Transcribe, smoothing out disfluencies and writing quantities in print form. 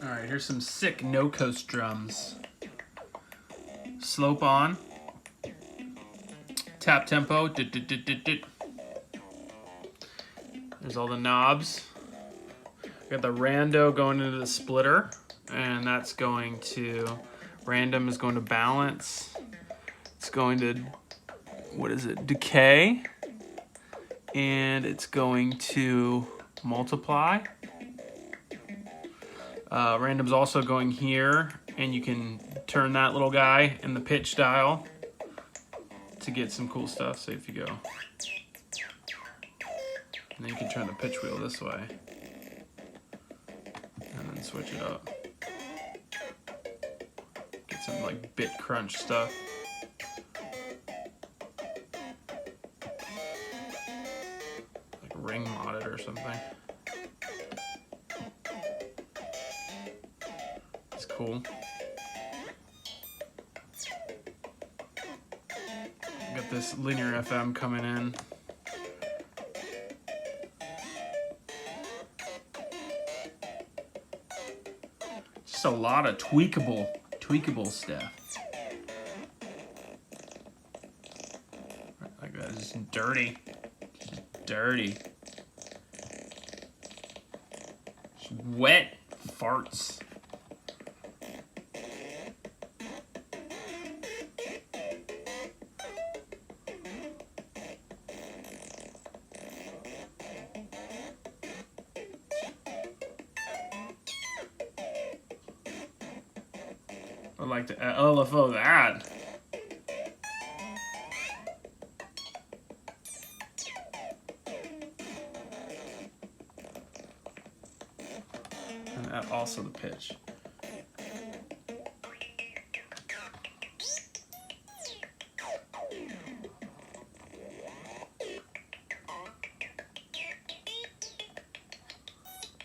All right, here's some sick no-coast drums. Slope on. Tap tempo. There's all the knobs. Got the rando going into the splitter, and that's going to, random is going to balance. It's going to, what is it, decay. And it's going to multiply. Random's also going here, and you can turn that little guy in the pitch dial to get some cool stuff. So if you go, and then you can turn the pitch wheel this way, and then switch it up. Get some like bit crunch stuff. Like ring modded or something. It's cool. Got this linear FM coming in. Just a lot of tweakable stuff. Like that, just dirty. Just dirty. Just wet farts. I'd like to LFO that. And also the pitch.